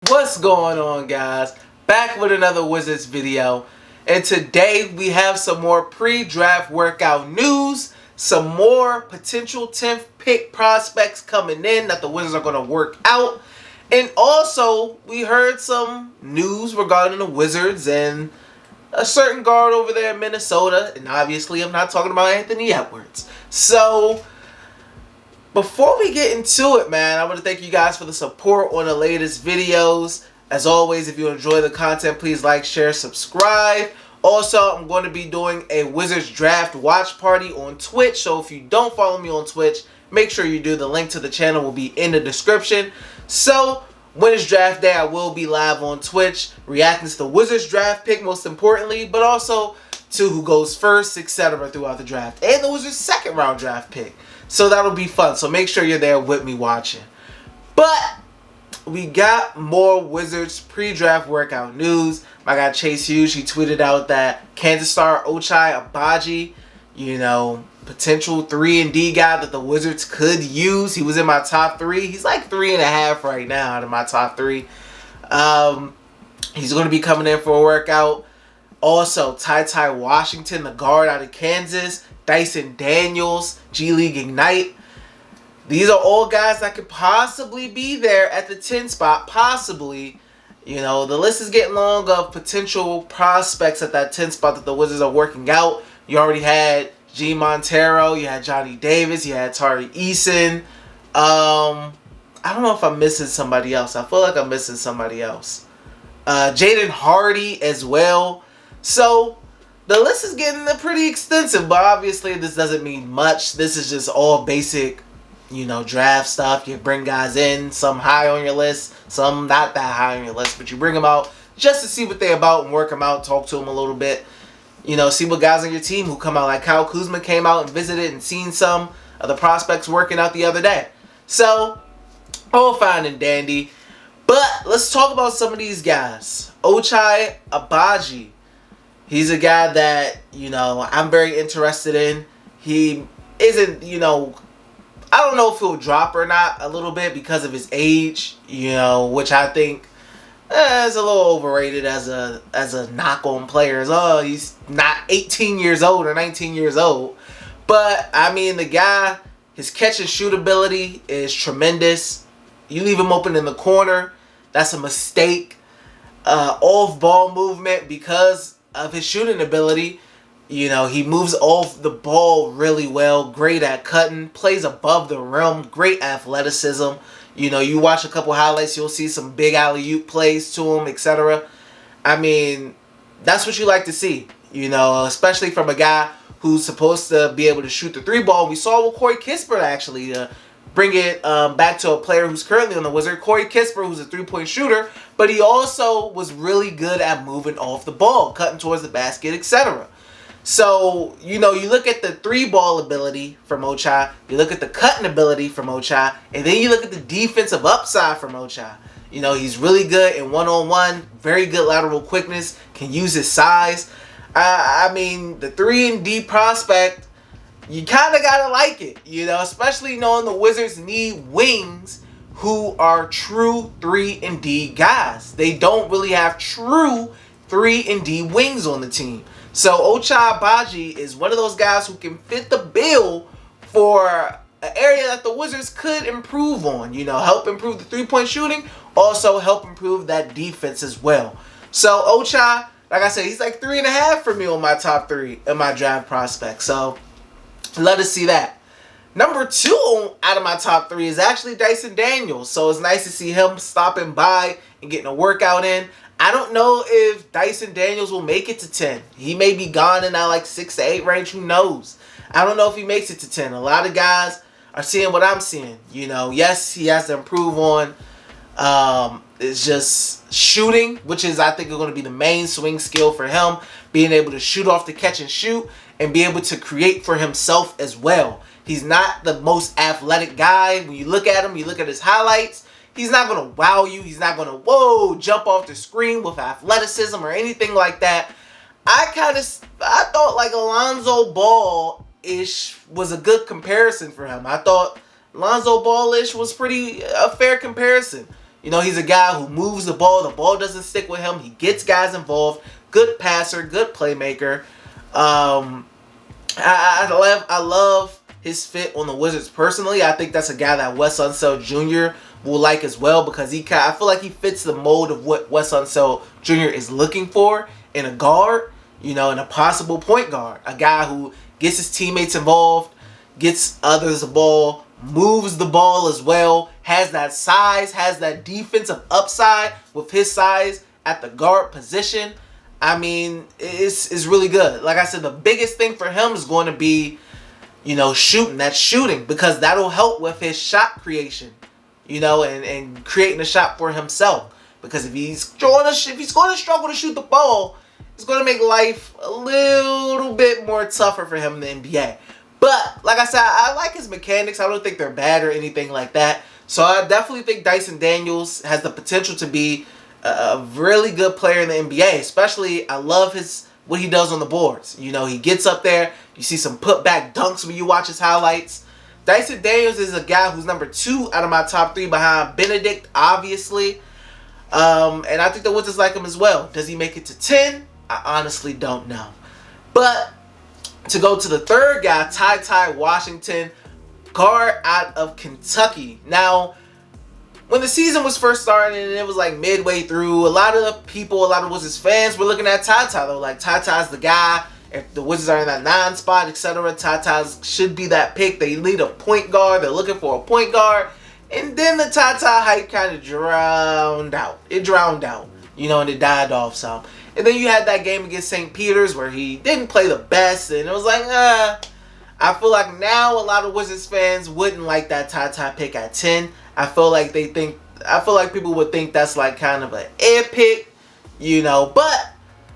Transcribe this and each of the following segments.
What's going on, guys? Back with another Wizards video, and today we have some more pre-draft workout news, some more potential 10th pick prospects coming in that the Wizards are going to work out, and also we heard some news regarding the Wizards and a certain guard over there in Minnesota, and obviously I'm not talking about Anthony Edwards. So before we get into it, man, I want to thank you guys for the support on the latest videos. As always, if you enjoy the content, please like, share, subscribe. Also, I'm going to be doing a Wizards Draft watch party on Twitch. So if you don't follow me on Twitch, make sure you do. The link to the channel will be in the description. So when it's draft day, I will be live on Twitch, reacting to the Wizards draft pick most importantly, but also to who goes first, etc. throughout the draft, and the Wizards' second round draft pick. So that'll be fun. So make sure you're there with me watching. But we got more Wizards pre-draft workout news. My guy Chase Hughes, he tweeted out that Kansas star Ochai Agbaji, potential 3-and-D guy that the Wizards could use. He was in my top 3. He's like 3.5 right now out of my top 3. He's going to be coming in for a workout. Also, TyTy Washington, the guard out of Kansas. Dyson Daniels, G League Ignite. These are all guys that could possibly be there at the 10 spot. Possibly. The list is getting long of potential prospects at that 10 spot that the Wizards are working out. You already had G. Montero. You had Johnny Davis. You had Tari Eason. I don't know if I'm missing somebody else. I feel like I'm missing somebody else. Jaden Hardy as well. So the list is getting pretty extensive, but obviously this doesn't mean much. This is just all basic, draft stuff. You bring guys in, some high on your list, some not that high on your list, but you bring them out just to see what they're about and work them out, talk to them a little bit. See what guys on your team who come out, like Kyle Kuzma came out and visited and seen some of the prospects working out the other day. So, all fine and dandy. But let's talk about some of these guys. Ochai Agbaji. He's a guy that, I'm very interested in. He isn't, I don't know if he'll drop or not a little bit because of his age, which I think is a little overrated as a knock on players. Oh, he's not 18 years old or 19 years old. But, I mean, the guy, his catch and shoot ability is tremendous. You leave him open in the corner, that's a mistake. Off ball movement, because of his shooting ability, he moves off the ball really well, great at cutting, plays above the rim, great athleticism. You watch a couple highlights, you'll see some big alley-oop plays to him, etc. I mean, that's what you like to see, especially from a guy who's supposed to be able to shoot the 3 ball. We saw with Corey Kispert, actually, bring it back to a player who's currently on the Wizard, Corey Kispert, who's a 3-point shooter, but he also was really good at moving off the ball, cutting towards the basket, etc. So, you look at the 3-ball ability from Ochai, you look at the cutting ability from Ochai, and then you look at the defensive upside from Ochai. He's really good in one-on-one, very good lateral quickness, can use his size. I mean, the 3-and-D prospect, you kind of got to like it, especially knowing the Wizards need wings who are true 3-and-D guys. They don't really have true 3-and-D wings on the team. So Ochai Agbaji is one of those guys who can fit the bill for an area that the Wizards could improve on. Help improve the 3-point shooting, also help improve that defense as well. So Ochai, like I said, he's like 3.5 for me on my top 3 in my draft prospect. So love to see that. Number 2 out of my top 3 is actually Dyson Daniels. So it's nice to see him stopping by and getting a workout in. I don't know if Dyson Daniels will make it to 10. He may be gone in that like 6 to 8 range. Who knows? I don't know if he makes it to 10. A lot of guys are seeing what I'm seeing. Yes, he has to improve on it's just shooting, which is, I think, is going to be the main swing skill for him. Being able to shoot off the catch and shoot and be able to create for himself as well. He's not the most athletic guy. When you look at him, you look at his highlights, he's not going to wow you. He's not going to, jump off the screen with athleticism or anything like that. I thought like Alonzo Ball-ish was a good comparison for him. I thought Lonzo Ball-ish was a fair comparison. You know, he's a guy who moves the ball. The ball doesn't stick with him. He gets guys involved. Good passer, good playmaker. I love his fit on the Wizards personally. I think that's a guy that Wes Unseld Jr. will like as well, because I feel like he fits the mold of what Wes Unseld Jr. is looking for in a guard, you know, in a possible point guard. A guy who gets his teammates involved, gets others the ball, moves the ball as well, has that size, has that defensive upside with his size at the guard position. I mean, it's really good. Like I said, the biggest thing for him is going to be, you know, shooting. That's shooting, because that'll help with his shot creation, you know, and creating a shot for himself. Because if he's going to struggle to shoot the ball, it's going to make life a little bit more tougher for him in the NBA. But, like I said, I like his mechanics. I don't think they're bad or anything like that. So I definitely think Dyson Daniels has the potential to be a really good player in the NBA. Especially, I love what he does on the boards. You know, he gets up there. You see some put-back dunks when you watch his highlights. Dyson Daniels is a guy who's number 2 out of my top 3 behind Benedict, obviously. And I think the Wizards like him as well. Does he make it to 10? I honestly don't know. But to go to the third guy, TyTy Washington, guard out of Kentucky. Now, when the season was first starting and it was like midway through, a lot of Wizards fans were looking at TyTy. They were like, TyTy's the guy. If the Wizards are in that 9 spot, etc., TyTy should be that pick. They need a point guard. They're looking for a point guard. And then the TyTy hype kind of drowned out. It drowned out, you know, and it died off some. And then you had that game against St. Peter's where he didn't play the best, and it was like, I feel like now a lot of Wizards fans wouldn't like that TyTy pick at 10. I feel like people would think that's like kind of an air pick, you know. But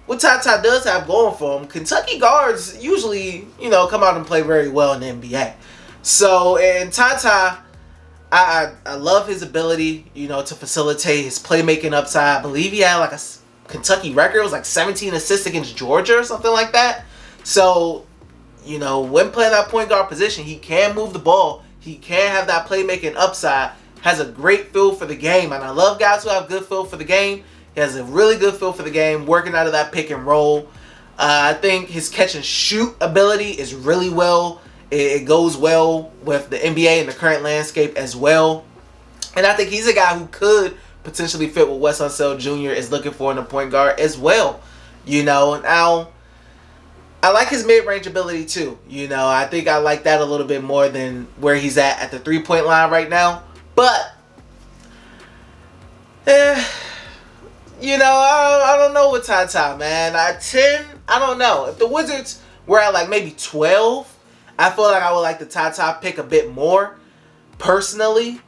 what TyTy does have going for him, Kentucky guards usually, you know, come out and play very well in the NBA. So, and TyTy, I love his ability, you know, to facilitate his playmaking upside. I believe he had like a Kentucky record. It was like 17 assists against Georgia or something like that. So, you know, when playing that point guard position, he can move the ball. He can have that playmaking upside. Has a great feel for the game. And I love guys who have good feel for the game. He has a really good feel for the game, working out of that pick and roll. I think his catch and shoot ability is really well. It goes well with the NBA and the current landscape as well. And I think he's a guy who could potentially fit what Wes Unseld Jr. is looking for in a point guard as well. You know, now, I like his mid-range ability too. You know, I think I like that a little bit more than where he's at the three-point line right now. But, you know, I don't know with TyTy, man. At 10, I don't know. If the Wizards were at like maybe 12, I feel like I would like the TyTy pick a bit more, personally.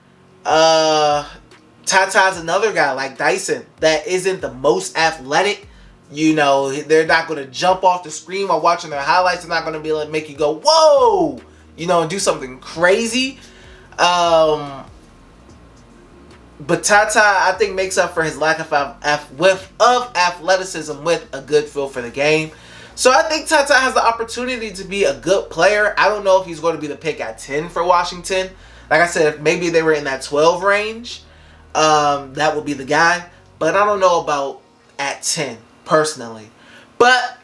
TyTy's another guy like Dyson that isn't the most athletic. You know, they're not going to jump off the screen while watching their highlights. They're not going to be like make you go, whoa, you know, and do something crazy. But TyTy, I think, makes up for his lack of athleticism with a good feel for the game. So I think TyTy has the opportunity to be a good player. I don't know if he's going to be the pick at 10 for Washington. Like I said, if maybe they were in that 12 range, that would be the guy. But I don't know about at 10, personally. But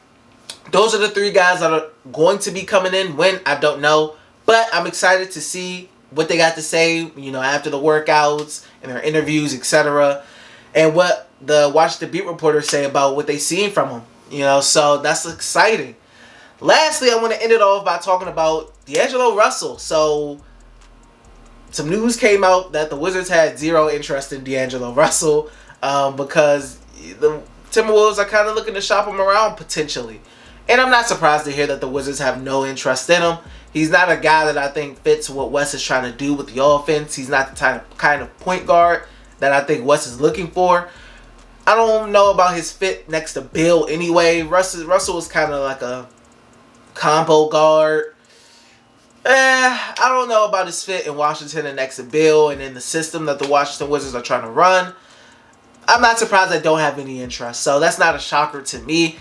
those are the 3 guys that are going to be coming in. When, I don't know. But I'm excited to see what they got to say, you know, after the workouts and their interviews, etc. And what the Washington beat reporters say about what they seen from him. You know, so that's exciting. Lastly, I want to end it off by talking about D'Angelo Russell. So, some news came out that the Wizards had 0 interest in D'Angelo Russell because the Timberwolves are kind of looking to shop him around potentially. And I'm not surprised to hear that the Wizards have no interest in him. He's not a guy that I think fits what Wes is trying to do with the offense. He's not the kind of point guard that I think Wes is looking for. I don't know about his fit next to Bill anyway. Russell was kind of like a combo guard. I don't know about his fit in Washington and next to Bill and in the system that the Washington Wizards are trying to run. I'm not surprised I don't have any interest. So that's not a shocker to me.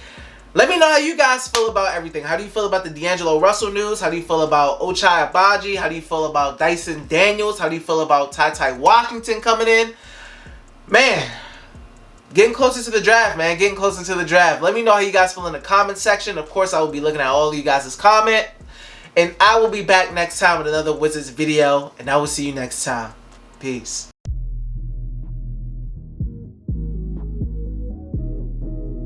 Let me know how you guys feel about everything. How do you feel about the D'Angelo Russell news? How do you feel about Ochai Agbaji? How do you feel about Dyson Daniels? How do you feel about TyTy Washington coming in? Man, getting closer to the draft, man. Getting closer to the draft. Let me know how you guys feel in the comment section. Of course, I will be looking at all of you guys' comment. And I will be back next time with another Wizards video. And I will see you next time. Peace.